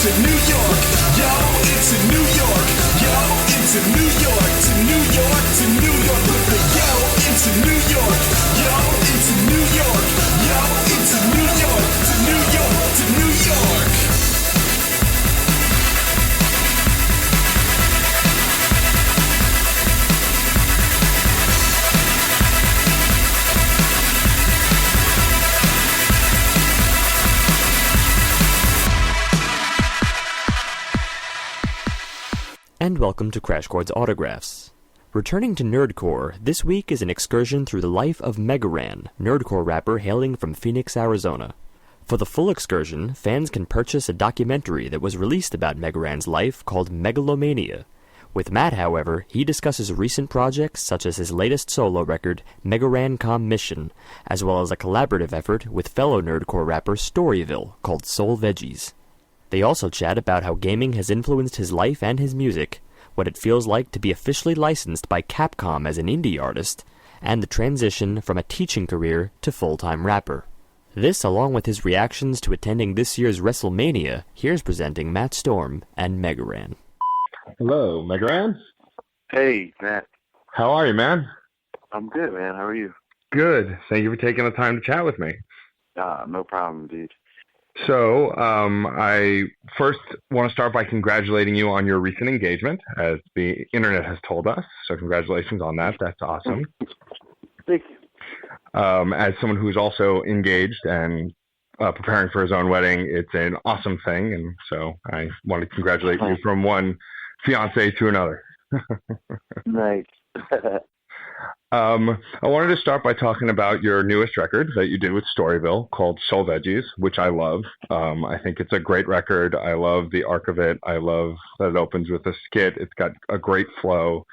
to New York. Yo, it's a New York. Yo, it's a New York. To New York, to New York. Put the yo into New York. Yo, it's a New York. Yo, it's a New York. To New York, to New York. And welcome to Crash Chords Autographs. Returning to Nerdcore, this week is an excursion through the life of Megaran, nerdcore rapper hailing from Phoenix, Arizona. For the full excursion, fans can purchase a documentary that was released about Megaran's life called Megalomania. With Matt, however, he discusses recent projects such as his latest solo record, Megaran Mission, as well as a collaborative effort with fellow nerdcore rapper Storyville called Soul Veggies. They also chat about how gaming has influenced his life and his music, what it feels like to be officially licensed by Capcom as an indie artist, and the transition from a teaching career to full-time rapper. This, along with his reactions to attending this year's WrestleMania, here's presenting Matt Storm and Megaran. Hello, Megaran. Hey, Matt. How are you, man? I'm good, man. How are you? Good. Thank you for taking the time to chat with me. No problem, dude. So, I first want to start by congratulating you on your recent engagement, as the internet has told us. So congratulations on that. That's awesome. Thank you. As someone who's also engaged and preparing for his own wedding, it's an awesome thing. And so I want to congratulate you from one fiance to another. Nice. I wanted to start by talking about your newest record that you did with Storyville called Soul Veggies, which I love. I think it's a great record. I love the arc of it. I love that it opens with a skit. It's got a great flow.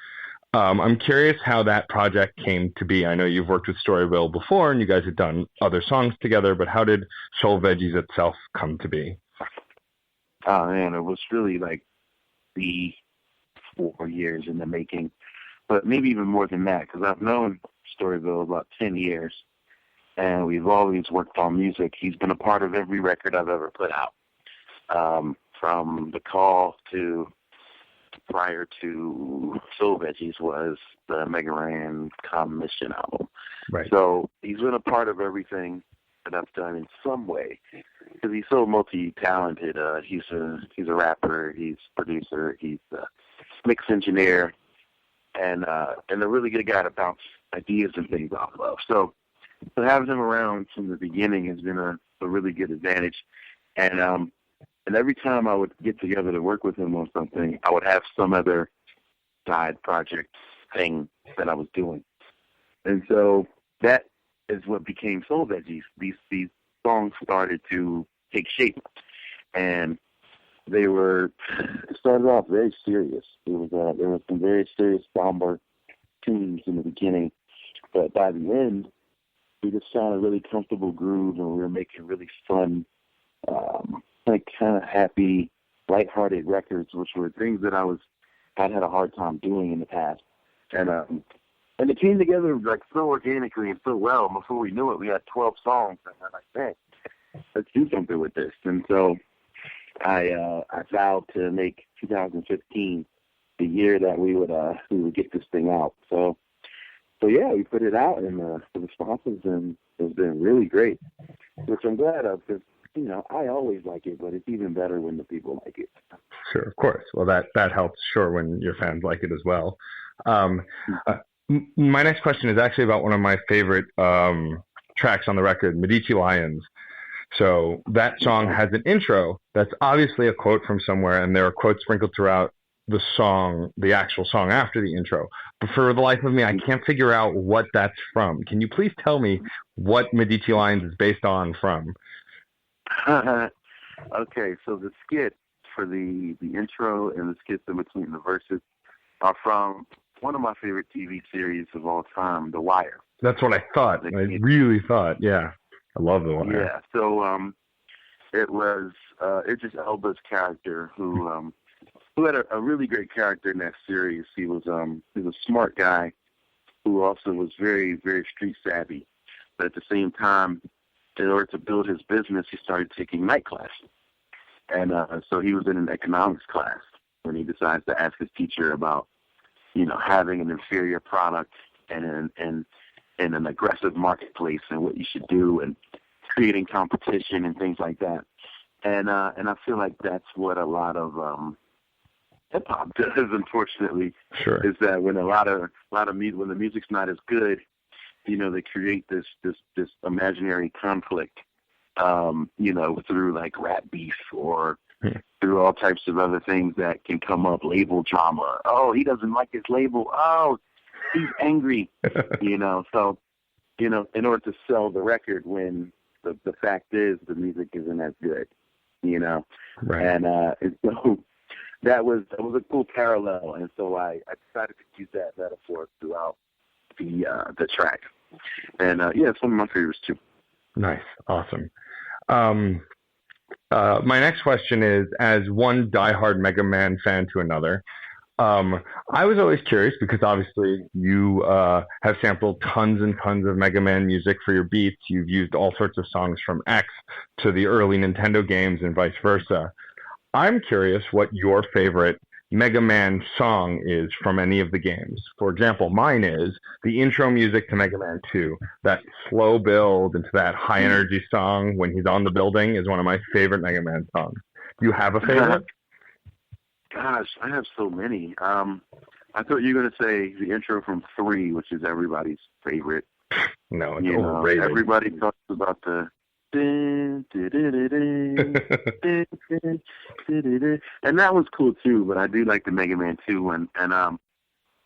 I'm curious how that project came to be. I know you've worked with Storyville before and you guys have done other songs together, but how did Soul Veggies itself come to be? Oh, man, it was really like the 4 years in the making. But maybe even more than that, because I've known Storyville about 10 years, and we've always worked on music. He's been a part of every record I've ever put out, from The Call to prior to Soul Veggies was the Megaran Mission album. Right. So he's been a part of everything that I've done in some way, because he's so multi-talented. He's a rapper, he's a producer, he's a mix engineer, and a really good guy to bounce ideas and things off of. So having him around from the beginning has been a really good advantage. And every time I would get together to work with him on something, I would have some other side project thing that I was doing. And so that is what became Soul Veggies. These songs started to take shape. And they started off very serious. There was some very serious somber tunes in the beginning, but by the end, we just found a really comfortable groove, and we were making really fun, kind of happy, lighthearted records, which were things that I'd had a hard time doing in the past, and it came together like so organically and so well. And before we knew it, we had 12 songs, and I'm like, man, let's do something with this, and so. I vowed to make 2015 the year that we would get this thing out. So yeah, we put it out, and the responses and has been really great, which I'm glad of, because I always like it, but it's even better when the people like it. Sure, of course. Well, that helps, sure, when your fans like it as well. My next question is actually about one of my favorite tracks on the record, Medici Lions. So that song has an intro that's obviously a quote from somewhere, and there are quotes sprinkled throughout the song, the actual song after the intro. But for the life of me, I can't figure out what that's from. Can you please tell me what Medici Lions is based on from? Okay, so the skit for the intro and the skits in between the verses are from one of my favorite TV series of all time, The Wire. That's what I thought. I really thought, yeah. I love The Wire. Yeah, so it was Idris Elba's character who had a really great character in that series. He was a smart guy who also was very, very street savvy. But at the same time, in order to build his business, he started taking night classes. And so he was in an economics class when he decides to ask his teacher about, having an inferior product and an aggressive marketplace and what you should do and creating competition and things like that. And I feel like that's what a lot of hip hop does, unfortunately. Sure. Is that when when the music's not as good, they create this imaginary conflict, through like rap beef or through all types of other things that can come up, label drama. Oh, he doesn't like his label. Oh, he's angry. So, in order to sell the record when the fact is the music isn't as good, Right. And so that was a cool parallel. And so I decided to use that metaphor throughout the track. And it's one of my favorites too. Nice. Awesome. My next question is, as one diehard Mega Man fan to another, I was always curious because obviously you have sampled tons and tons of Mega Man music for your beats. You've used all sorts of songs from X to the early Nintendo games and vice versa. I'm curious what your favorite Mega Man song is from any of the games. For example, mine is the intro music to Mega Man 2. That slow build into that high energy song when he's on the building is one of my favorite Mega Man songs. Do you have a favorite? Gosh, I have so many. I thought you were going to say the intro from 3, which is everybody's favorite. No, it's overrated. Everybody talks about the and that was cool too, but I do like the Mega Man 2 one. And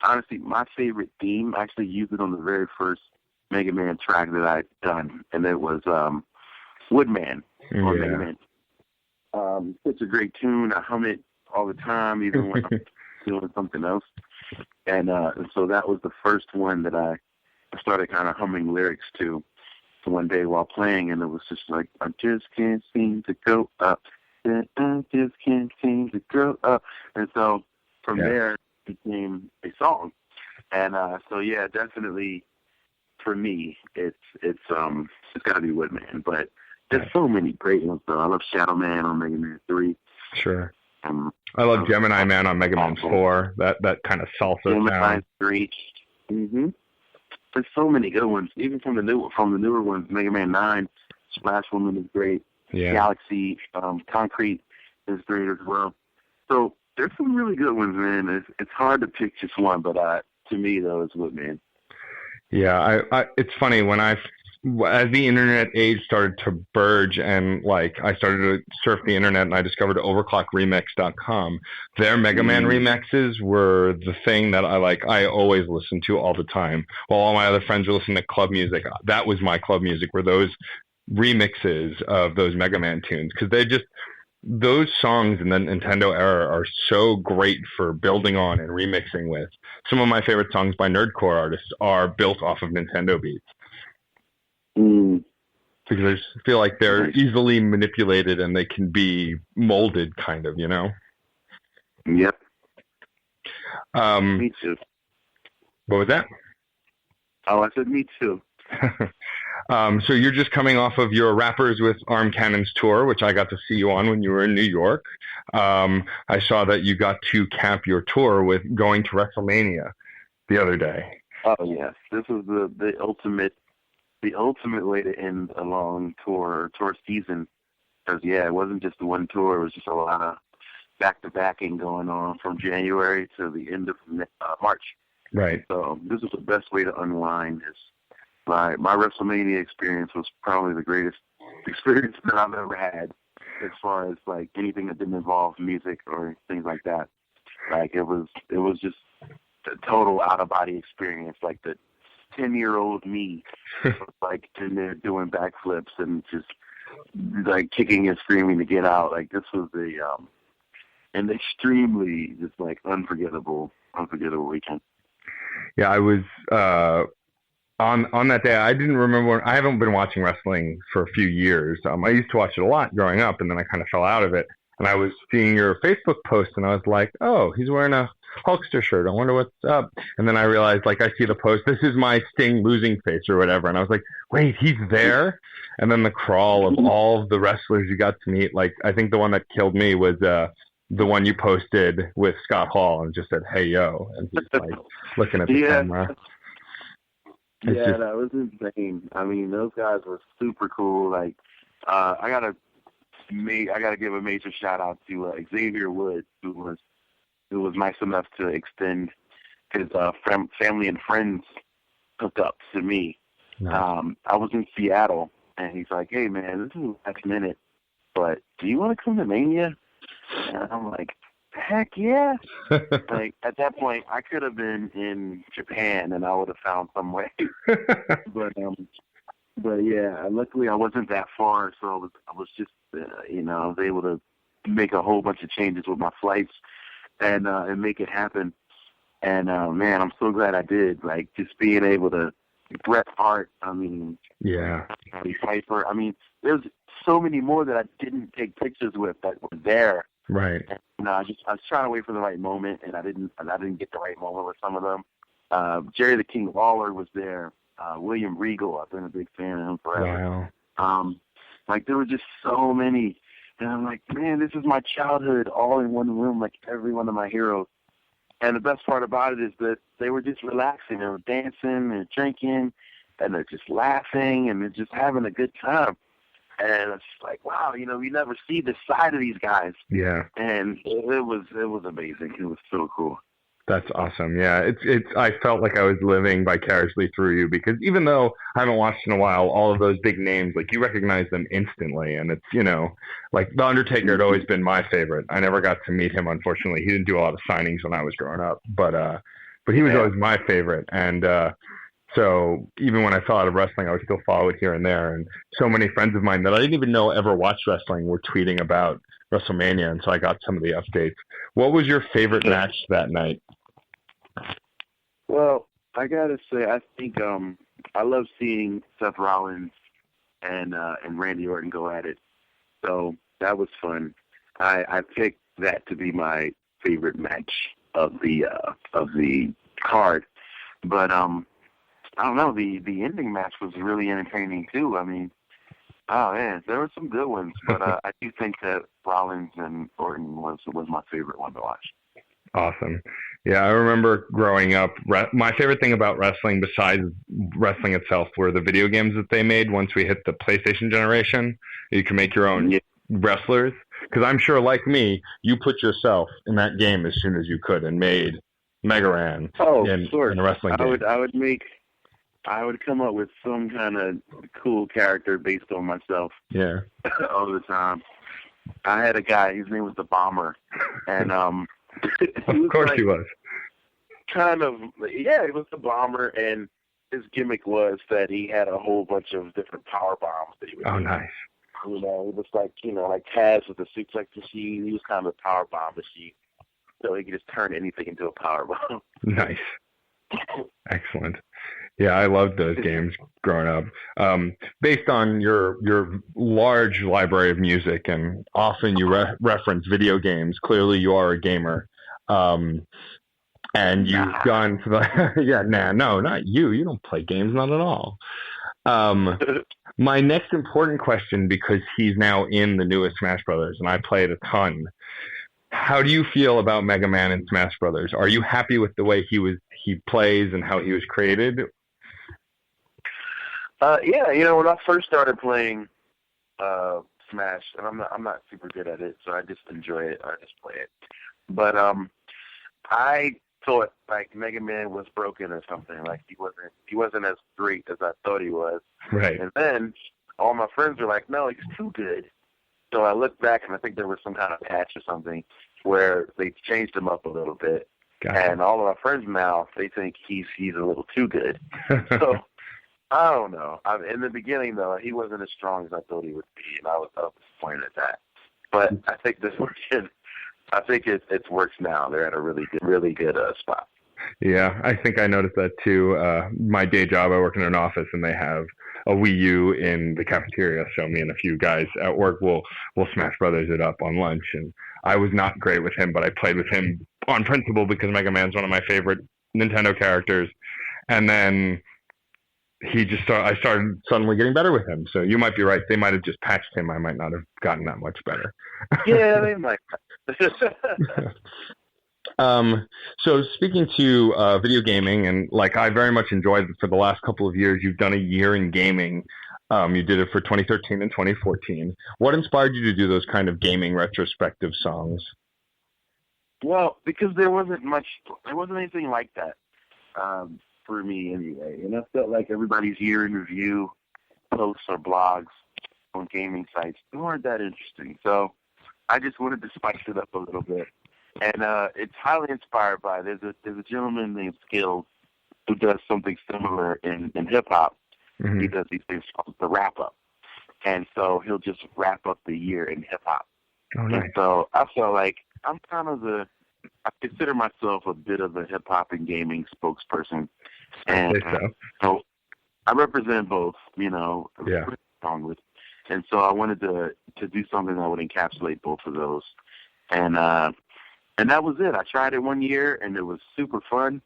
honestly, my favorite theme, I actually used it on the very first Mega Man track that I'd done, and it was Woodman on Mega Man. It's a great tune. I hum it all the time, even when I'm doing something else. And so that was the first one that I started kind of humming lyrics to one day while playing, and it was just like, I just can't seem to go up. I just can't seem to grow up. And so from there it became a song. And so definitely for me it's got to be Woodman. But there's so many great ones though. I love Shadow Man on Mega Man 3. Sure. I love Gemini Man on Mega Man 4. That kind of salsa sound. 3. Mm-hmm. There's so many good ones, even from the newer ones. Mega Man 9, Splash Woman is great. Yeah. Galaxy, Concrete is great as well. So there's some really good ones, man. It's hard to pick just one, but to me though, it's Woodman. Yeah, it's funny when as the internet age started to burge and I started to surf the internet and I discovered overclockremix.com. Their Mega Man remixes were the thing that I always listened to all the time. While all my other friends were listening to club music, that was my club music, were those remixes of those Mega Man tunes, because those songs in the Nintendo era are so great for building on and remixing with. Some of my favorite songs by nerdcore artists are built off of Nintendo beats. Because I just feel like they're easily manipulated and they can be molded, kind of, Yep. Me too. What was that? Oh, I said me too. So you're just coming off of your Rappers with Arm Cannons tour, which I got to see you on when you were in New York. I saw that you got to cap your tour with going to WrestleMania the other day. Oh yes, this was the ultimate way to end a long tour season. Because it wasn't just the one tour; it was just a lot of back-to-backing going on from January to the end of March. Right. So this was the best way to unwind. My WrestleMania experience was probably the greatest experience that I've ever had, as far as anything that didn't involve music or things like that. It was just a total out-of-body experience. The 10-year-old me was in there doing backflips and just kicking and screaming to get out. This was an extremely just unforgettable weekend. Yeah, I was on that day. I didn't remember. I haven't been watching wrestling for a few years. I used to watch it a lot growing up, and then I kind of fell out of it. and I was seeing your Facebook post, and I was like, oh, he's wearing a Hulkster shirt. I wonder what's up. And then I realized, like, I see the post, this is my Sting losing face or whatever. And I was like, wait, he's there? And then the crawl of all of the wrestlers you got to meet, like, I think the one that killed me was the one you posted with Scott Hall and just said, hey, yo. And he's like looking at the camera. That was insane. I mean, those guys were super cool. Like, I gotta give a major shout out to Xavier Woods, who was nice enough to extend his family and friends hookups to me. Nice. I was in Seattle, and he's like, hey, man, this is last minute, but do you want to come to Mania? And I'm like, heck yeah. Like, at that point, I could have been in Japan, and I would have found some way. But yeah, luckily I wasn't that far, so I was just, I was able to make a whole bunch of changes with my flights and make it happen. And man, I'm so glad I did. Like, just being able to, Bret Hart, I mean, yeah, Piper. I mean, there's so many more that I didn't take pictures with that were there. Right. And, I was trying to wait for the right moment, and I didn't get the right moment with some of them. Jerry the King Lawler was there. William Regal, I've been a big fan of him forever. Wow. Like, there were just so many. And I'm like, man, this is my childhood all in one room, like every one of my heroes. And the best part about it is that they were just relaxing. They were dancing and drinking, and they're just laughing, and they're just having a good time. And it's like, wow, you never see the side of these guys. Yeah. And it was amazing. It was so cool. That's awesome. Yeah, I felt like I was living vicariously through you, because even though I haven't watched in a while, all of those big names, like, you recognize them instantly. And it's, like, The Undertaker had always been my favorite. I never got to meet him, unfortunately. He didn't do a lot of signings when I was growing up, but he was always my favorite. And so even when I saw it of wrestling, I would still follow it here and there. And so many friends of mine that I didn't even know ever watched wrestling were tweeting about WrestleMania, and so I got some of the updates. What was your favorite match that night? Well, I gotta say, I think I love seeing Seth Rollins and Randy Orton go at it. So that was fun. I picked that to be my favorite match of the card. But I don't know, the ending match was really entertaining too. I mean, oh man, there were some good ones, but I do think that Rollins and Orton was my favorite one to watch. Awesome. Yeah, I remember growing up, my favorite thing about wrestling, besides wrestling itself, were the video games that they made once we hit the PlayStation generation. You can make your own wrestlers. Because I'm sure, like me, you put yourself in that game as soon as you could and made Mega Ran in a wrestling game. I would come up with some kind of cool character based on myself. Yeah. All the time. I had a guy, his name was the Bomber, and of course he was. Kind of, yeah, he was the Bomber, and his gimmick was that he had a whole bunch of different power bombs that he would do. Nice. It was like, like Taz with the suplex machine. He was kind of a power bomb machine. So he could just turn anything into a power bomb. Nice. Excellent. Yeah, I loved those games growing up. Based on your large library of music, and often you reference video games, clearly you are a gamer. And you've gone to the... no, not you. You don't play games, not at all. My next important question, because he's now in the newest Smash Brothers, and I play it a ton. How do you feel about Mega Man in Smash Brothers? Are you happy with the way he plays and how he was created? Yeah, when I first started playing Smash, and I'm not super good at it, so I just enjoy it. I just play it. But I thought like Mega Man was broken or something. Like he wasn't as great as I thought he was. Right. And then all my friends were like, "No, he's too good." So I looked back, and I think there was some kind of patch or something where they changed him up a little bit. Gotcha. And all of my friends now, they think he's a little too good. So I don't know. In the beginning, though, he wasn't as strong as I thought he would be, and I was disappointed at that. But I think this working. I think it works now. They're at a really good spot. Yeah, I think I noticed that too. My day job, I work in an office, and they have a Wii U in the cafeteria. So me and a few guys at work will Smash Brothers it up on lunch. And I was not great with him, but I played with him on principle because Mega Man's one of my favorite Nintendo characters. And then I started suddenly getting better with him. So you might be right. They might have just patched him. I might not have gotten that much better. Yeah, they might. So speaking to video gaming, and like I very much enjoyed for the last couple of years, you've done a year in gaming. You did it for 2013 and 2014. What inspired you to do those kind of gaming retrospective songs? Well, because there wasn't anything like that for me anyway. And I felt like everybody's year in review posts or blogs on gaming sites weren't that interesting. So I just wanted to spice it up a little bit. And it's highly inspired by, there's a gentleman named Skills who does something similar in hip-hop. Mm-hmm. He does these things called the wrap-up. And so he'll just wrap up the year in hip-hop. Oh, nice. And so I felt like I'm kind of I consider myself a bit of a hip-hop and gaming spokesperson. And so I represent both, Yeah. And so I wanted to do something that would encapsulate both of those. And that was it. I tried it one year, and it was super fun,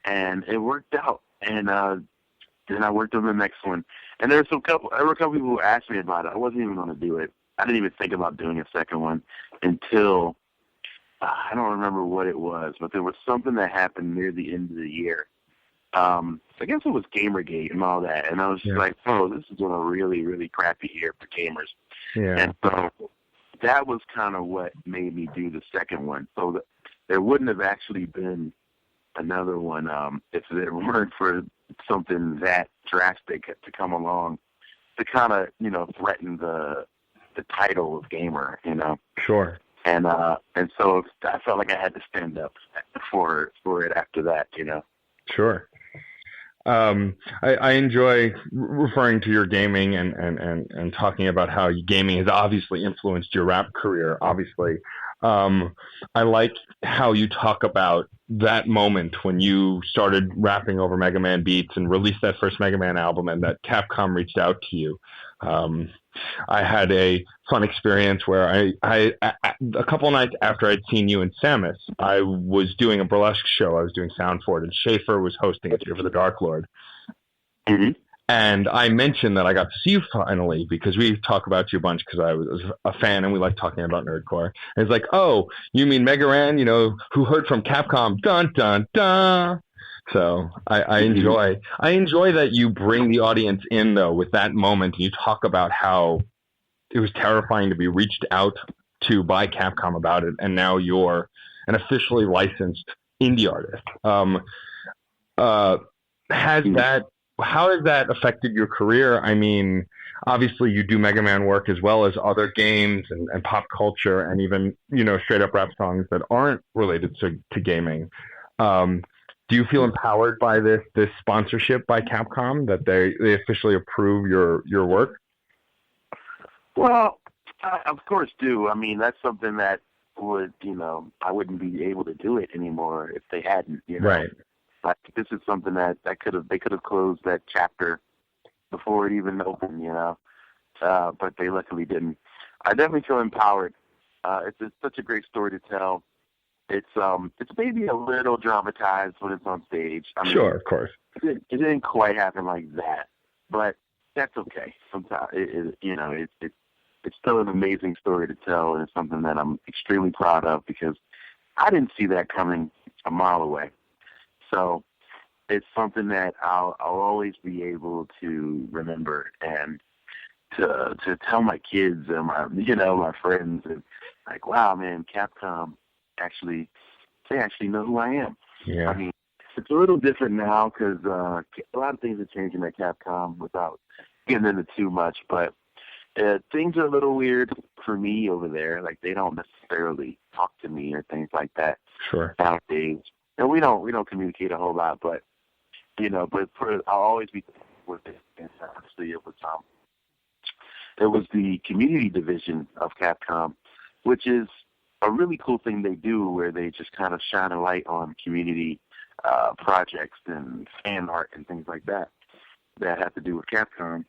and it worked out. And then I worked on the next one. And there were a couple people who asked me about it. I wasn't even going to do it. I didn't even think about doing a second one until I don't remember what it was, but there was something that happened near the end of the year. I guess it was Gamergate and all that. And I was just like, oh, this is a really, really crappy year for gamers. Yeah. And so that was kind of what made me do the second one. So there wouldn't have actually been another one if it weren't for something that drastic to come along to kind of, threaten the title of gamer, Sure. And so I felt like I had to stand up for it after that, Sure. I enjoy referring to your gaming and talking about how gaming has obviously influenced your rap career, obviously. I like how you talk about that moment when you started rapping over Mega Man beats and released that first Mega Man album and that Capcom reached out to you. I had a fun experience where I a couple of nights after I'd seen you in Samus, I was doing a burlesque show. I was doing sound for it, and Schaefer was hosting it here for the Dark Lord. Mm-hmm. And I mentioned that I got to see you finally because we talk about you a bunch because I was a fan and we like talking about nerdcore. And it's like, oh, you mean Mega Ran, who heard from Capcom, dun, dun, dun. So I enjoy that you bring the audience in, though, with that moment. You talk about how it was terrifying to be reached out to by Capcom about it, and now you're an officially licensed indie artist. How has that affected your career? I mean, obviously you do Mega Man work as well as other games and pop culture and even, straight up rap songs that aren't related to gaming. Do you feel empowered by this sponsorship by Capcom that they officially approve your work? Well, I of course do. I mean, that's something that would, I wouldn't be able to do it anymore if they hadn't, Right. Like this is something that they could have closed that chapter before it even opened, but they luckily didn't. I definitely feel empowered. It's such a great story to tell. It's maybe a little dramatized when it's on stage. I mean, sure, of course. It didn't quite happen like that, but that's okay. Sometimes it's still an amazing story to tell, and it's something that I'm extremely proud of because I didn't see that coming a mile away. So it's something that I'll always be able to remember and to tell my kids and my friends and like, wow, man, Capcom they actually know who I am. Yeah. I mean, it's a little different now because a lot of things are changing at Capcom without getting into too much, but things are a little weird for me over there. Like they don't necessarily talk to me or things like that. Sure. Nowadays, and we don't communicate a whole lot, but I'll always be with it. And honestly, it was the community division of Capcom, which is a really cool thing they do, where they just kind of shine a light on community projects and fan art and things like that have to do with Capcom.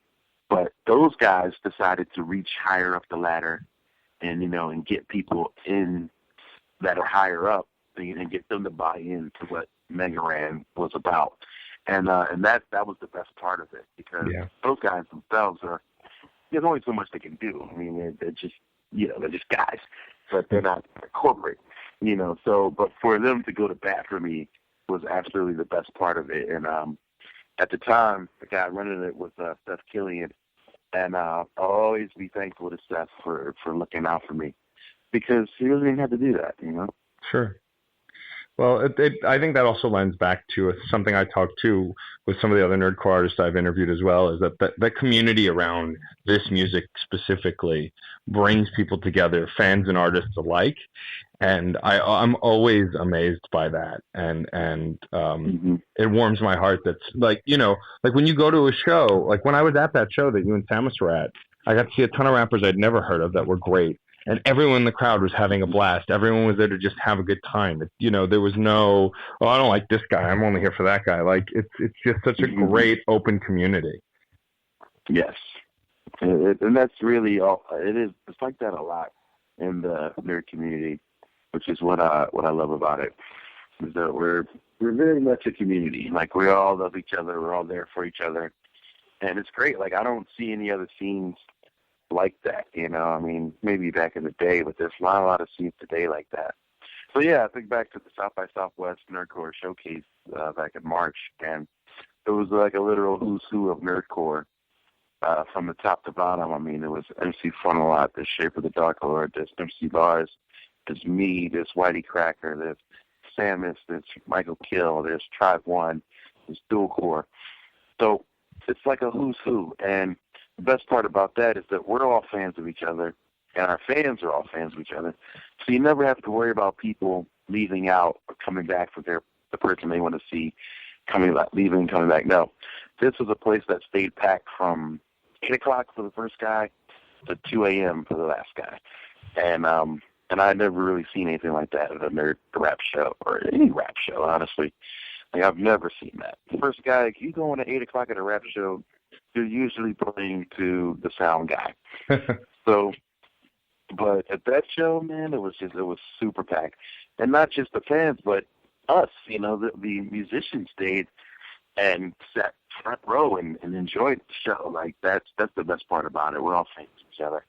But those guys decided to reach higher up the ladder and, and get people in that are higher up and get them to buy into what Megaran was about. And that was the best part of it, because those guys themselves there's only so much they can do. I mean, they're just, they're just guys, but they're not corporate, so, but for them to go to bat for me was absolutely the best part of it. And, at the time, the guy running it was Seth Killian, and I'll always be thankful to Seth for looking out for me, because he really didn't have to do that, Sure. Well, I think that also lends back to something I talked to with some of the other nerdcore artists I've interviewed as well, is that community around this music specifically brings people together, fans and artists alike. And I'm always amazed by that. And it warms my heart. That's like when you go to a show, like when I was at that show that you and Samus were at, I got to see a ton of rappers I'd never heard of that were great. And everyone in the crowd was having a blast. Everyone was there to just have a good time. There was no, oh, I don't like this guy, I'm only here for that guy. Like, it's just such a great open community. Yes. And that's really all it is. It's like that a lot in the nerd community, which is what I love about it, is that we're very much a community. Like, we all love each other. We're all there for each other. And it's great. Like, I don't see any other scenes like that, I mean, maybe back in the day, but there's not a lot of scenes today like that. So yeah, I think back to the South by Southwest Nerdcore Showcase back in March, and it was like a literal who's who of Nerdcore from the top to bottom. I mean, there was MC Frontalot, there's Shaper the Dark Lord, there's MC Bars, there's me, there's Whitey Cracker, there's Samus, there's Michael Kill, there's Tribe One, there's Dualcore. So it's like a who's who, and the best part about that is that we're all fans of each other, and our fans are all fans of each other. So you never have to worry about people leaving out or coming back for the person they want to see, leaving, coming back. No, this was a place that stayed packed from 8 o'clock for the first guy to 2 a.m. for the last guy. And I'd never really seen anything like that at a nerd rap show, or any rap show, honestly. Like, I've never seen that. The first guy, you go on at 8 o'clock at a rap show, you're usually playing to the sound guy. So, but at that show, man, it was super packed. And not just the fans, but us, the musicians stayed and sat front row and enjoyed the show. Like, that's the best part about it. We're all fans of each other.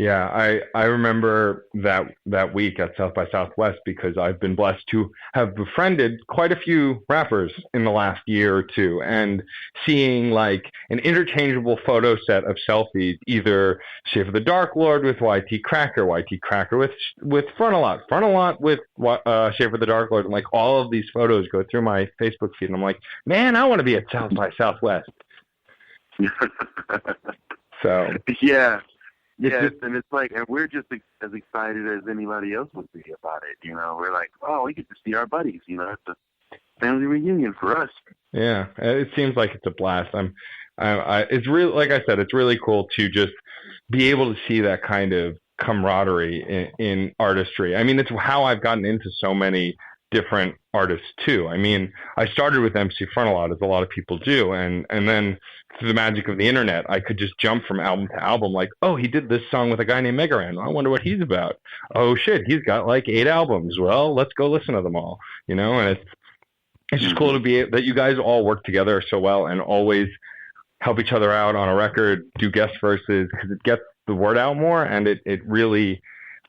Yeah, I remember that week at South by Southwest, because I've been blessed to have befriended quite a few rappers in the last year or two, and seeing like an interchangeable photo set of selfies, either Shape of the Dark Lord with YT Cracker with Frontalot with Shape of the Dark Lord, and like all of these photos go through my Facebook feed, and I'm like, man, I want to be at South by Southwest. So yeah. Yeah, and it's like, and we're just as excited as anybody else would be about it. We're like, oh, we get to see our buddies. It's a family reunion for us. Yeah, it seems like it's a blast. It's really, like I said, it's really cool to just be able to see that kind of camaraderie in artistry. I mean, it's how I've gotten into so many different artists too. I mean, I started with MC Frontalot, as a lot of people do, and then through the magic of the internet, I could just jump from album to album, like, oh, he did this song with a guy named Megaran. I wonder what he's about. Oh shit, he's got like 8 albums. Well, let's go listen to them all. And it's just cool to be that you guys all work together so well and always help each other out on a record, do guest verses, because it gets the word out more, and it really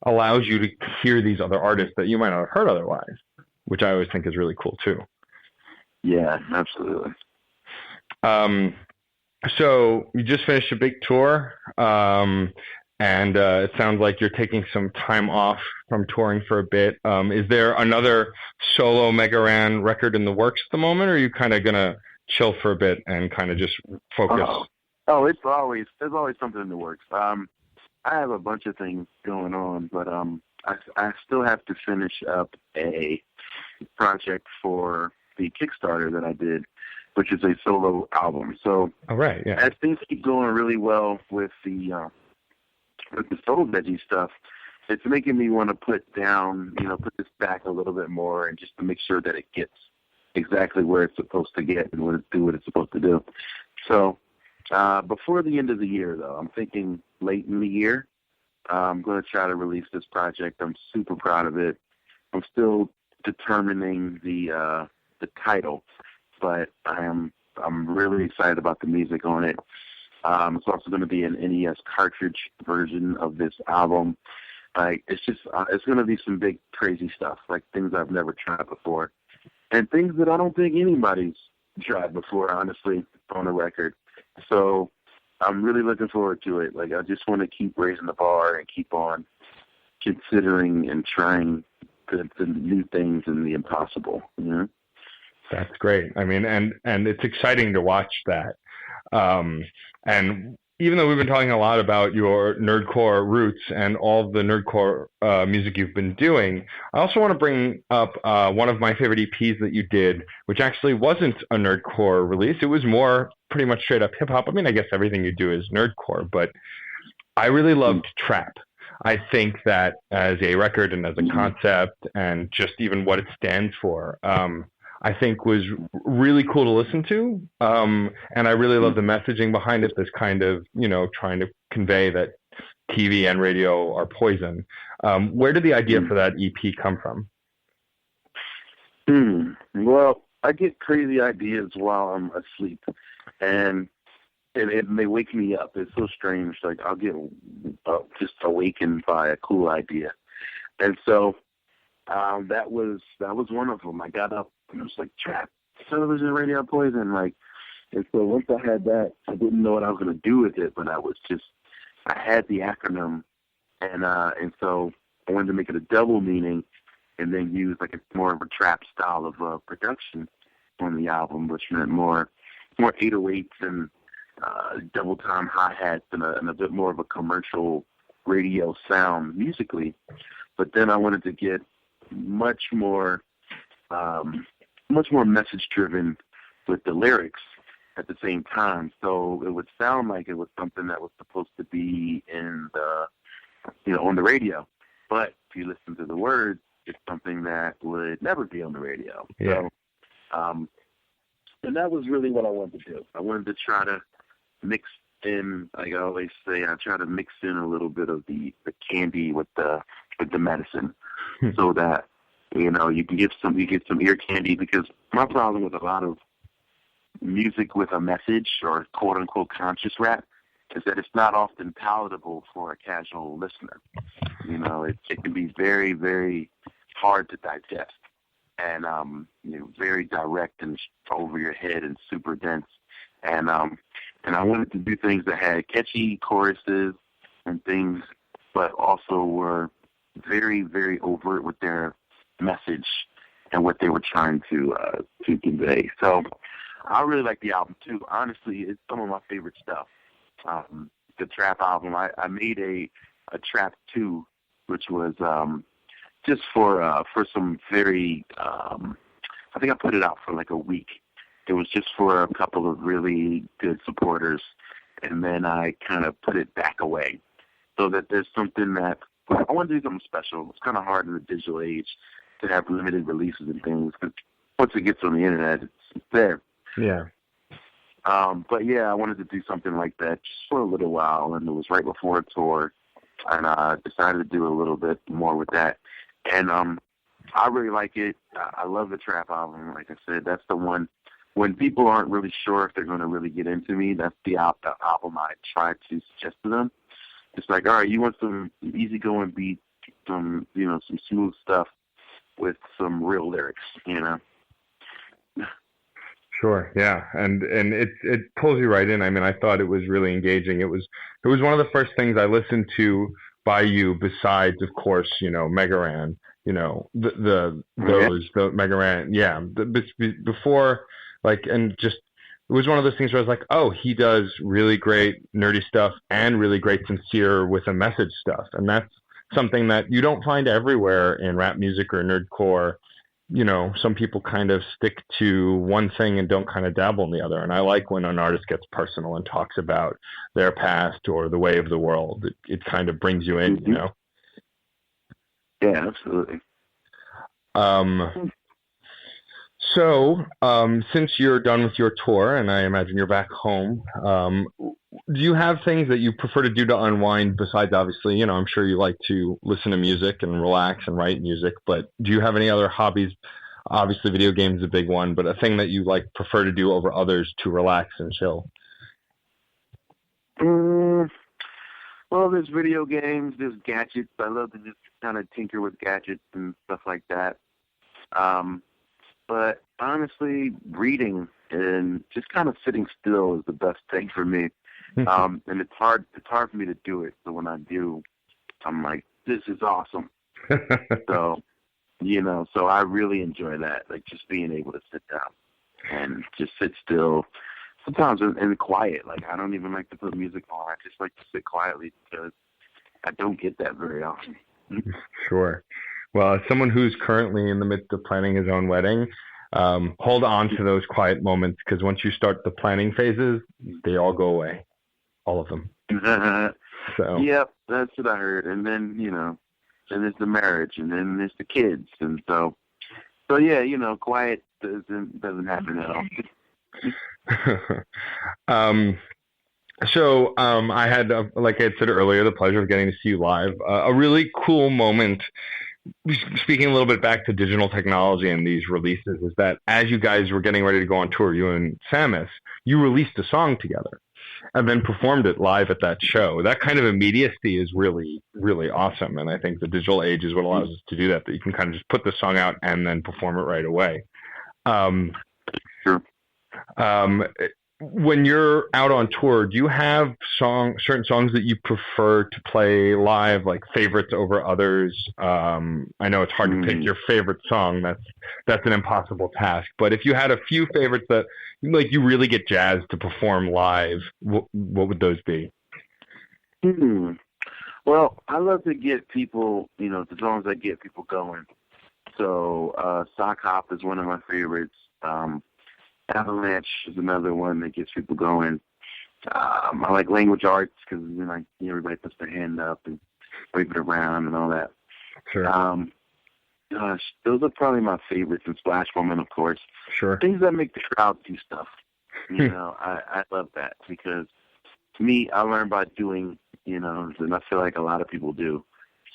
allows you to hear these other artists that you might not have heard otherwise, which I always think is really cool too. Yeah, absolutely. So you just finished a big tour, and it sounds like you're taking some time off from touring for a bit. Is there another solo Megaran record in the works at the moment, or are you kind of going to chill for a bit and kind of just focus? There's always something in the works. I have a bunch of things going on, but I still have to finish up a project for the Kickstarter that I did, which is a solo album. So, all right, yeah. As things keep going really well with the Soul Veggie stuff, it's making me want to put this back a little bit more, and just to make sure that it gets exactly where it's supposed to get and do what it's supposed to do. So Before the end of the year, though. I'm thinking late in the year. I'm going to try to release this project. I'm super proud of it. I'm still determining the title, but I'm really excited about the music on it. It's also going to be an NES cartridge version of this album. Like, it's just it's going to be some big crazy stuff, like things I've never tried before, and things that I don't think anybody's tried before, honestly, on a record. So I'm really looking forward to it. Like, I just want to keep raising the bar and keep on considering and trying the new things and the impossible. You know? That's great. I mean, and it's exciting to watch that. And even though we've been talking a lot about your nerdcore roots and all the nerdcore music you've been doing, I also want to bring up one of my favorite EPs that you did, which actually wasn't a nerdcore release. It was more pretty much straight up hip hop. I mean, I guess everything you do is nerdcore, but I really loved Trap. I think that as a record and as a concept and just even what it stands for, I think was really cool to listen to. And I really love the messaging behind it, this kind of, trying to convey that TV and radio are poison. Where did the idea for that EP come from? Well, I get crazy ideas while I'm asleep, and they wake me up. It's so strange. Like, I'll get just awakened by a cool idea. And so that was one of them. I got up and it was like, Trap, television, radio, poison. Like, and so once I had that, I didn't know what I was going to do with it, but I had the acronym, and so I wanted to make it a double meaning, and then use like a more of a trap style of production on the album, which meant more 808s and double time hi-hats and a bit more of a commercial radio sound musically. But then I wanted to get much more message driven with the lyrics at the same time. So it would sound like it was something that was supposed to be in on the radio. But if you listen to the words, it's something that would never be on the radio. Yeah. So, and that was really what I wanted to do. I wanted to try to mix in, like I always say, I try to mix in a little bit of the candy with the medicine, so that you get some ear candy. Because my problem with a lot of music with a message, or quote unquote conscious rap, is that it's not often palatable for a casual listener. It can be very, very hard to digest, and very direct and over your head and super dense. And I wanted to do things that had catchy choruses and things, but also were very, very overt with their message and what they were trying to convey. So I really like the album too. Honestly, it's some of my favorite stuff. The Trap album, I made a Trap 2, which was just for some very, I think I put it out for like a week. It was just for a couple of really good supporters, and then I kind of put it back away, so that there's something that I want to do something special. It's kind of hard in the digital age to have limited releases and things, because once it gets on the internet, it's there. Yeah. But yeah, I wanted to do something like that just for a little while, and it was right before a tour, and I decided to do a little bit more with that. And I really like it. I love the Trap album. Like I said, that's the one. When people aren't really sure if they're going to really get into me, that's the album I try to suggest to them. It's like, all right, you want some easygoing beats, some smooth stuff with some real lyrics, Sure. Yeah. And it pulls you right in. I mean, I thought it was really engaging. It was one of the first things I listened to by you, besides, of course, Megaran, the Megaran. Yeah. Before, like, and just, it was one of those things where I was like, oh, he does really great nerdy stuff and really great sincere with a message stuff. And that's something that you don't find everywhere in rap music or nerdcore. Some people kind of stick to one thing and don't kind of dabble in the other. And I like when an artist gets personal and talks about their past or the way of the world. It kind of brings you in, Yeah, absolutely. So, since you're done with your tour, and I imagine you're back home, do you have things that you prefer to do to unwind besides obviously, I'm sure you like to listen to music and relax and write music, but do you have any other hobbies? Obviously, video games is a big one, but a thing that you like prefer to do over others to relax and chill? Mm, well, there's video games, there's gadgets. I love to just kind of tinker with gadgets and stuff like that. Um, but honestly, reading and just kind of sitting still is the best thing for me. And it's hard. It's hard for me to do it. So when I do, I'm like, this is awesome. So, so I really enjoy that, like just being able to sit down and just sit still. Sometimes in quiet, like I don't even like to put music on. I just like to sit quietly because I don't get that very often. Sure. Well, as someone who's currently in the midst of planning his own wedding, hold on to those quiet moments because once you start the planning phases, they all go away, all of them. So. Yep, that's what I heard. And then then there's the marriage, and then there's the kids, and so yeah, quiet doesn't happen at all. I had, like I had said earlier, the pleasure of getting to see you live. A really cool moment, speaking a little bit back to digital technology and these releases, is that as you guys were getting ready to go on tour, you and Samus, you released a song together and then performed it live at that show. That kind of immediacy is really, really awesome. And I think the digital age is what allows us to do that you can kind of just put the song out and then perform it right away. Sure. When you're out on tour, do you have certain songs that you prefer to play live, like favorites over others? I know it's hard to pick your favorite song. That's an impossible task. But if you had a few favorites that like you really get jazzed to perform live, what would those be? Well, I love to get people, the songs that get people going. So Sock Hop is one of my favorites. Avalanche is another one that gets people going. I like Language Arts because everybody puts their hand up and wave it around and all that. Sure. Gosh, those are probably my favorites, and Splash Woman, of course. Sure. Things that make the crowd do stuff. I love that because to me, I learn by doing, and I feel like a lot of people do.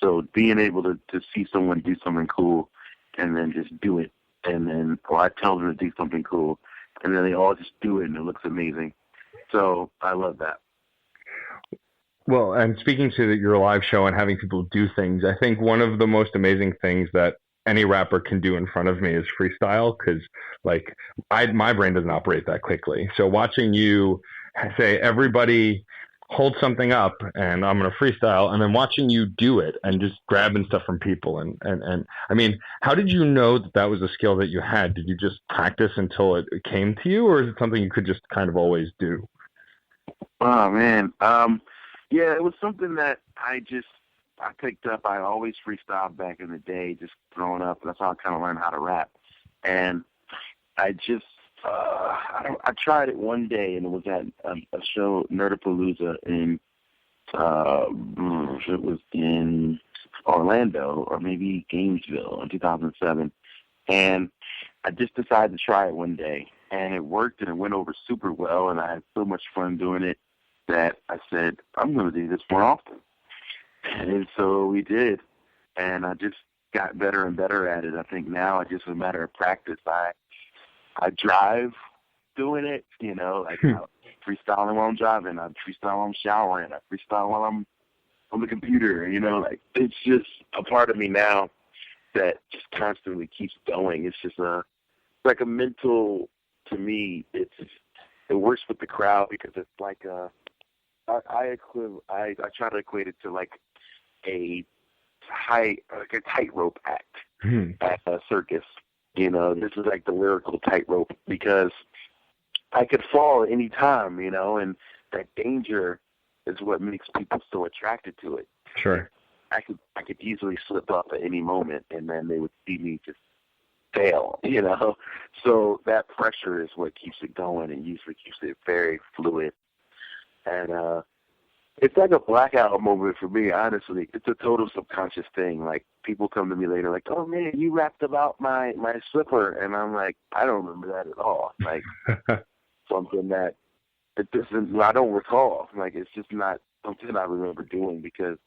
So being able to see someone do something cool and then just do it, or I tell them to do something cool, and then they all just do it, and it looks amazing. So I love that. Well, and speaking to your live show and having people do things, I think one of the most amazing things that any rapper can do in front of me is freestyle because, like, my brain doesn't operate that quickly. So watching you say, everybody hold something up and I'm going to freestyle, and then watching you do it and just grabbing stuff from people. And I mean, how did you know that was a skill that you had? Did you just practice until it came to you, or is it something you could just kind of always do? Oh, man. Yeah, it was something that I picked up. I always freestyled back in the day, just growing up. That's how I kind of learned how to rap. And I just, I tried it one day, and it was at a show, Nerdapalooza, it was in Orlando or maybe Gainesville in 2007. And I just decided to try it one day, and it worked, and it went over super well, and I had so much fun doing it that I said, I'm going to do this more often. And so we did, and I just got better and better at it. I think now it's just a matter of practice. I drive doing it, like freestyling while I'm driving, I freestyle while I'm showering, I freestyle while I'm on the computer, like it's just a part of me now that just constantly keeps going. It's just like a mental, to me, it works with the crowd because it's like I try to equate it to like a tightrope act at a circus. This is like the lyrical tightrope because I could fall at any time, and that danger is what makes people so attracted to it. Sure. I could easily slip up at any moment, and then they would see me just fail, So that pressure is what keeps it going and usually keeps it very fluid. And It's like a blackout moment for me, honestly. It's a total subconscious thing. Like, people come to me later like, oh, man, you rapped about my slipper. And I'm like, I don't remember that at all. Like, something that it doesn't, I don't recall. Like, it's just not something I remember doing because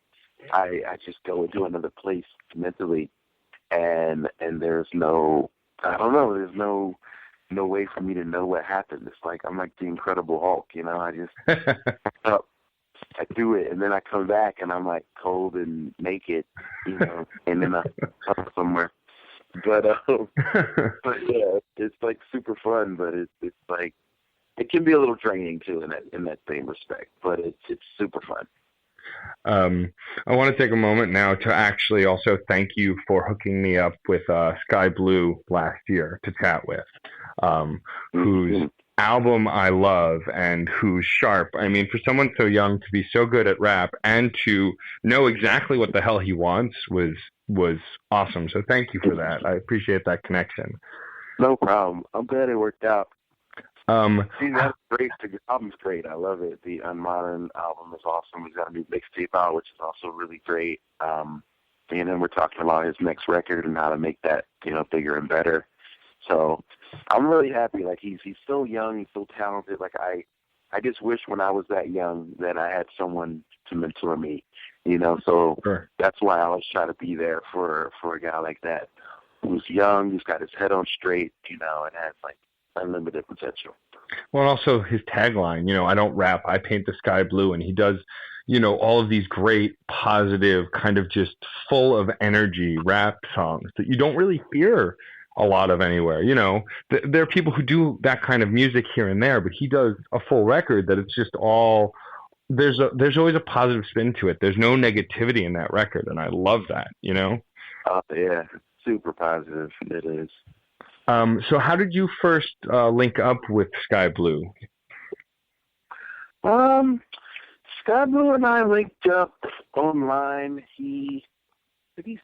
I just go into another place mentally, and there's no, I don't know, there's no way for me to know what happened. It's like I'm like the Incredible Hulk, you know. I just up, I do it, and then I come back, and I'm like cold and naked, you know, and then I'm somewhere. But but yeah, it's like super fun, but it's like it can be a little draining too in that same respect. But it's super fun. I want to take a moment now to actually also thank you for hooking me up with Sky Blue last year to chat with, whose album I love and who's sharp. I mean, for someone so young to be so good at rap and to know exactly what the hell he wants was awesome. So thank you for that. I appreciate that connection. No problem. I'm glad it worked out. See, that's great. The album's great. I love it. The Unmodern album is awesome. He's got a new mixtape out, which is also really great. And then we're talking about his next record and how to make that, you know, bigger and better. So I'm really happy. Like, he's so young, he's so talented. Like, I just wish when I was that young that I had someone to mentor me, you know. So Sure. That's why I always try to be there for a guy like that who's young, who's got his head on straight, you know, and has like unlimited potential. Well, and also his tagline, you know, I don't rap, I paint the sky blue. And he does, you know, all of these great, positive, kind of just full of energy rap songs that you don't really hear a lot of anywhere. You know, there are people who do that kind of music here and there, but he does a full record that it's just all, there's always a positive spin to it. There's no negativity in that record. And I love that, you know? Yeah, super positive. It is. So how did you first link up with Sky Blue? Sky Blue and I linked up online. He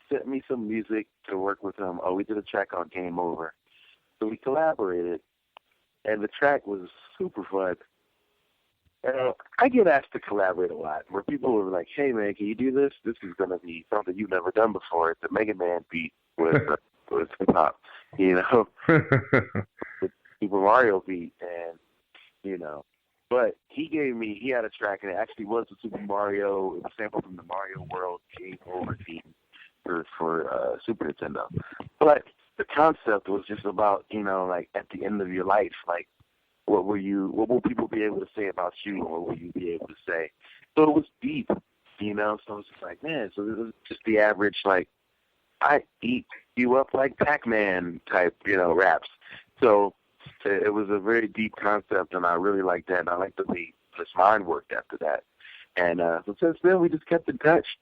sent me some music to work with him. Oh, we did a track on Game Over. So we collaborated, and the track was super fun. I get asked to collaborate a lot, where people were like, hey, man, can you do this? This is going to be something you've never done before. It's a Mega Man beat with hip-hop, you know, the Super Mario beat, and, you know. But he had a track, and it actually was the Super Mario, it was sampled from the Mario World Game Over theme for Super Nintendo. But the concept was just about, you know, like, at the end of your life, like, what will people be able to say about you, or what will you be able to say? So it was deep, you know, so it's just like, man, so this is just the average, like, I eat you up like Pac-Man type, you know, raps. So it was a very deep concept, and I really liked that, and I liked the way his mind worked after that. And so since then, we just kept in touch.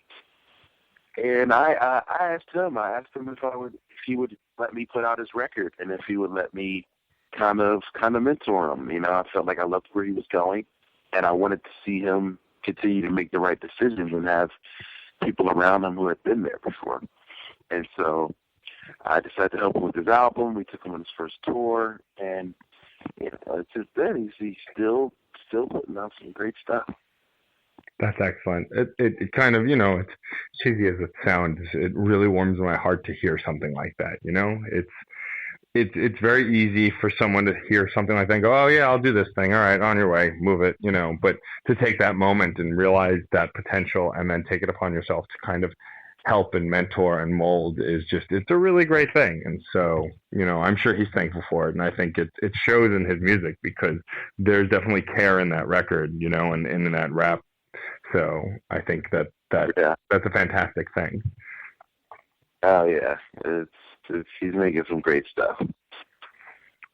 And I asked him if he would let me put out his record, and if he would let me kind of mentor him. You know, I felt like I loved where he was going, and I wanted to see him continue to make the right decisions and have people around him who had been there before. And so I decided to help him with his album. We took him on his first tour, and you know, since then he's still putting out some great stuff. That's excellent. It kind of, you know, it's cheesy as it sounds, it really warms my heart to hear something like that. You know, it's very easy for someone to hear something like that and go, oh yeah, I'll do this thing. All right, on your way, move it, you know. But to take that moment and realize that potential and then take it upon yourself to kind of help and mentor and mold is just, it's a really great thing. And so, you know, I'm sure he's thankful for it. And I think it shows in his music, because there's definitely care in that record, you know, and in that rap. So I think that's a fantastic thing. Oh yeah, he's making some great stuff.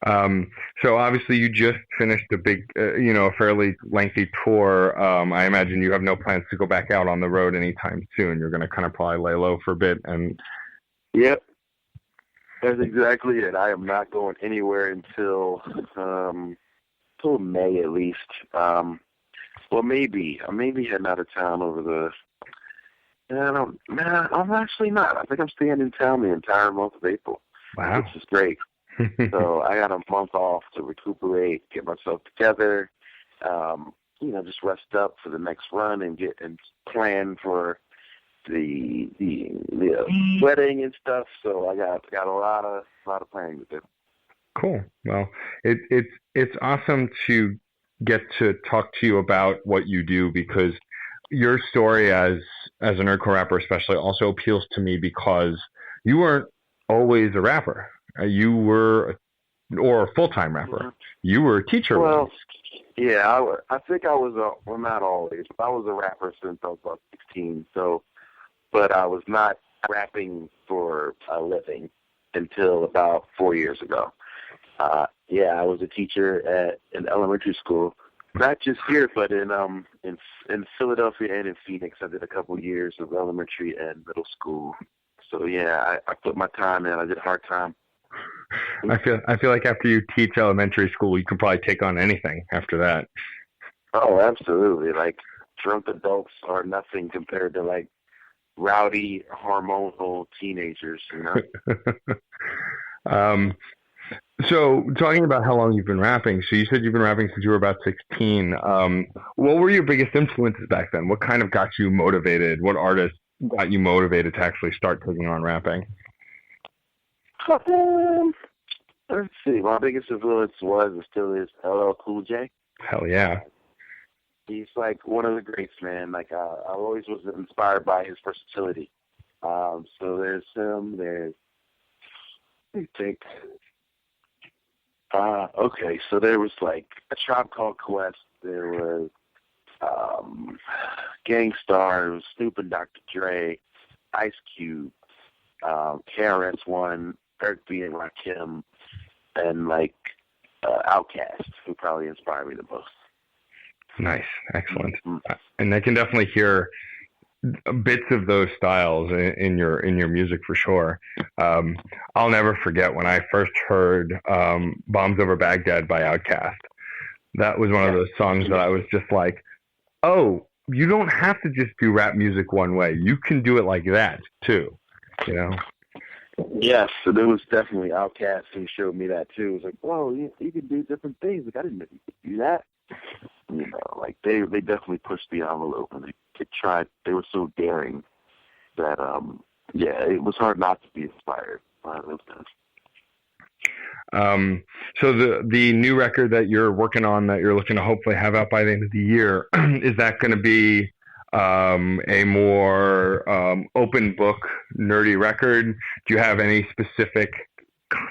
So obviously you just finished a big, you know, a fairly lengthy tour. I imagine you have no plans to go back out on the road anytime soon. You're going to kind of probably lay low for a bit. And yep, that's exactly it. I am not going anywhere until May at least. Well, maybe I may be heading out of town over the. I'm actually not. I think I'm staying in town the entire month of April. Wow, which is great. So I got a month off to recuperate, get myself together. just rest up for the next run and plan for the wedding and stuff. So I got a lot of planning to do. Cool. Well, it's awesome to get to talk to you about what you do, because your story as a nerdcore rapper especially also appeals to me because you weren't always a rapper. You were, or a full-time rapper. Mm-hmm. You were a teacher. Well, yeah, I think I was well, not always, but I was a rapper since I was about 16. So, but I was not rapping for a living until about 4 years ago. I was a teacher at an elementary school, not just here, but in Philadelphia and in Phoenix. I did a couple years of elementary and middle school. So yeah, I put my time in. I did hard time. I feel like after you teach elementary school, you can probably take on anything after that. Oh, absolutely. Like, drunk adults are nothing compared to like rowdy, hormonal teenagers, So talking about how long you've been rapping, so you said you've been rapping since you were about 16. What were your biggest influences back then? What kind of got you motivated? What artists got you motivated to actually start taking on rapping? Let's see. My biggest influence was and still is LL Cool J. Hell yeah. He's like one of the greats, man. Like I always was inspired by his versatility. So there's him. There's, let me think. Okay, so there was like A Tribe Called Quest. There was Gangstar, Snoop and Dr. Dre, Ice Cube, KRS-One, Eric B. and Rakim, and like Outkast, who probably inspired me the most. Nice, excellent. Mm-hmm. And I can definitely hear bits of those styles in your music for sure. I'll never forget when I first heard Bombs Over Baghdad by Outkast. That was one of those songs that I was just like, oh, you don't have to just do rap music one way. You can do it like that too, Yes, so there was definitely Outkast who showed me that too. It was like, whoa, you can do different things. Like, I didn't know you could do that. Like they definitely pushed the envelope, and they tried. They were so daring that it was hard not to be inspired by those guys. So the new record that you're working on, that you're looking to hopefully have out by the end of the year, is that going to be a more open book, nerdy record? Do you have any specific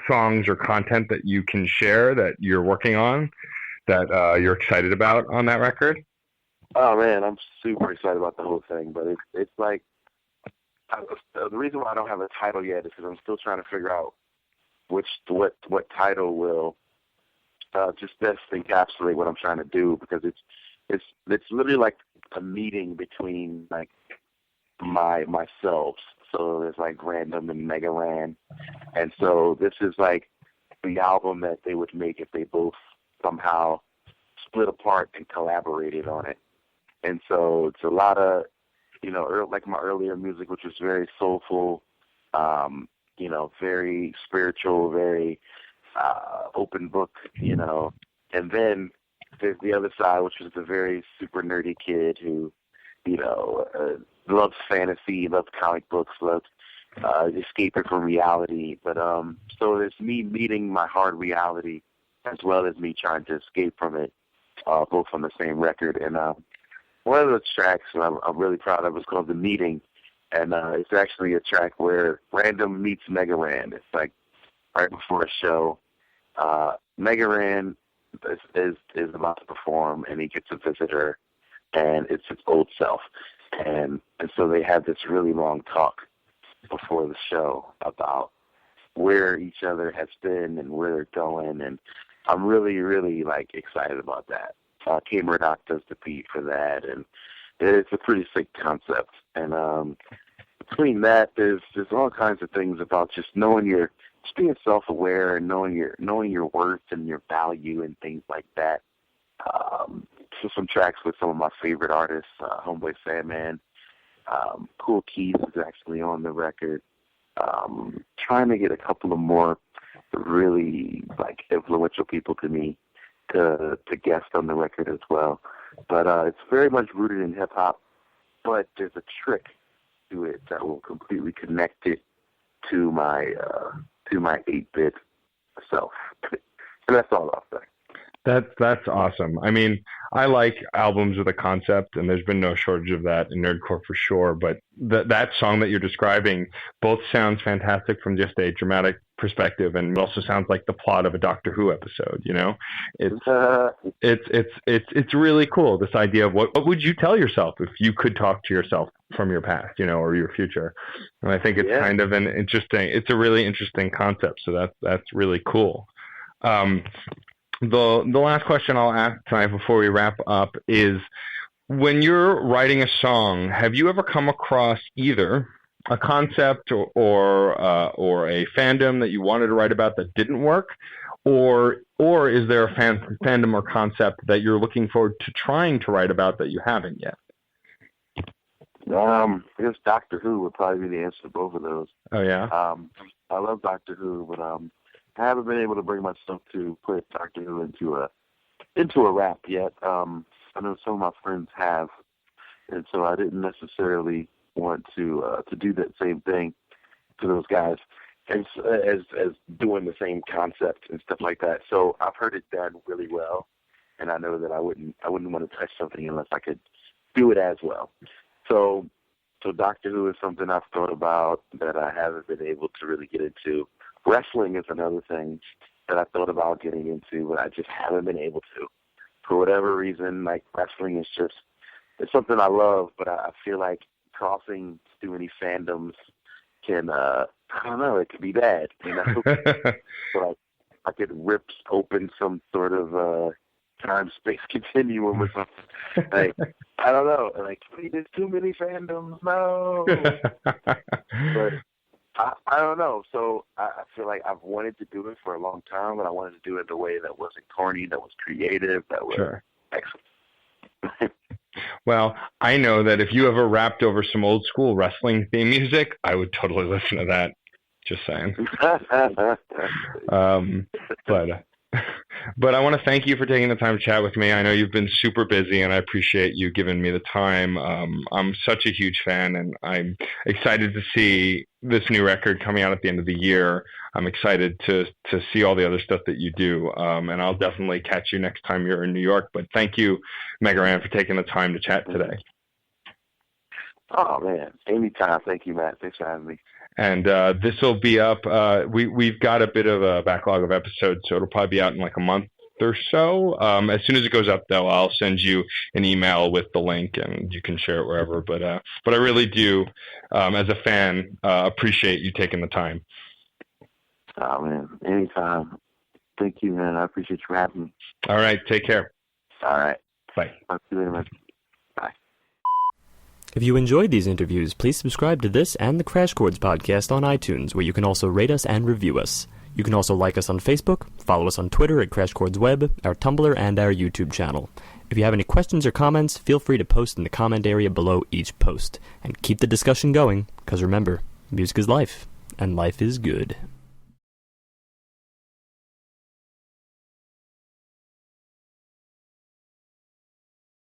songs or content that you can share that you're working on, that you're excited about on that record? Oh man, I'm super excited about the whole thing, but it's like the reason why I don't have a title yet is because I'm still trying to figure out what title will just best encapsulate what I'm trying to do, because it's literally like a meeting between like myself. So there's like Random and Mega Ran, and so this is like the album that they would make if they both somehow split apart and collaborated on it. And so it's a lot of, like my earlier music, which was very soulful, very spiritual, very open book, and then there's the other side, which was the very super nerdy kid who, loves fantasy, loves comic books, loves escaping from reality. But so there's me meeting my hard reality as well as me trying to escape from it, both on the same record. And one of the tracks I'm really proud of is called The Meeting, and it's actually a track where Random meets Mega Ran. It's like right before a show. Mega Ran is about to perform, and he gets a visitor, and it's his old self. And so they have this really long talk before the show about where each other has been and where they're going, and I'm really, really like excited about that. K Murdoch does the beat for that, and it's a pretty sick concept. And between that, there's all kinds of things about just being self-aware and knowing your worth and your value and things like that. So some tracks with some of my favorite artists, Homeboy Sandman, Cool Keys is actually on the record. Trying to get a couple of more really like influential people to me to guest on the record as well. But it's very much rooted in hip-hop, but there's a trick to it that will completely connect it to my 8-bit self. And that's all I'll say. That's awesome. I mean, I like albums with a concept, and there's been no shortage of that in nerdcore for sure. But that song that you're describing both sounds fantastic from just a dramatic perspective, and it also sounds like the plot of a Doctor Who episode. You know, it's really cool. This idea of what would you tell yourself if you could talk to yourself from your past, you know, or your future. And I think it's kind of it's a really interesting concept. So that's really cool. The last question I'll ask tonight before we wrap up is, when you're writing a song, have you ever come across either a concept or a fandom that you wanted to write about that didn't work, or is there a fandom or concept that you're looking forward to trying to write about that you haven't yet? I guess Doctor Who would probably be the answer to both of those. Oh yeah. I love Doctor Who, but I haven't been able to bring myself to put Doctor Who into a rap yet. I know some of my friends have, and so I didn't necessarily want to do that same thing to those guys as doing the same concept and stuff like that. So I've heard it done really well, and I know that I wouldn't want to touch something unless I could do it as well. So Doctor Who is something I've thought about that I haven't been able to really get into. Wrestling is another thing that I thought about getting into, but I just haven't been able to. For whatever reason, like, wrestling is it's something I love, but I feel like crossing too many fandoms can, I don't know, it could be bad, you know? So I could rip open some sort of time-space continuum or something. Like, I don't know. Like, there's too many fandoms, no. But I don't know. So I feel like I've wanted to do it for a long time, but I wanted to do it in a way that wasn't corny, that was creative, that was excellent. Well, I know that if you ever rapped over some old school wrestling theme music, I would totally listen to that. Just saying. But I want to thank you for taking the time to chat with me. I know you've been super busy, and I appreciate you giving me the time. I'm such a huge fan, and I'm excited to see this new record coming out at the end of the year. I'm excited to see all the other stuff that you do, and I'll definitely catch you next time you're in New York. But thank you, Megaran, for taking the time to chat today. Oh, man. Anytime. Thank you, Matt. Thanks for having me. And this will be up. We've got a bit of a backlog of episodes, so it'll probably be out in like a month or so. As soon as it goes up, though, I'll send you an email with the link, and you can share it wherever. But I really do, as a fan, appreciate you taking the time. Oh, man. Anytime. Thank you, man. I appreciate you having me. All right. Take care. All right. Bye. Talk to you later, man. Bye. If you enjoyed these interviews, please subscribe to this and the Crash Chords podcast on iTunes, where you can also rate us and review us. You can also like us on Facebook, follow us on Twitter at Crash Chords Web, our Tumblr, and our YouTube channel. If you have any questions or comments, feel free to post in the comment area below each post. And keep the discussion going, because remember, music is life, and life is good.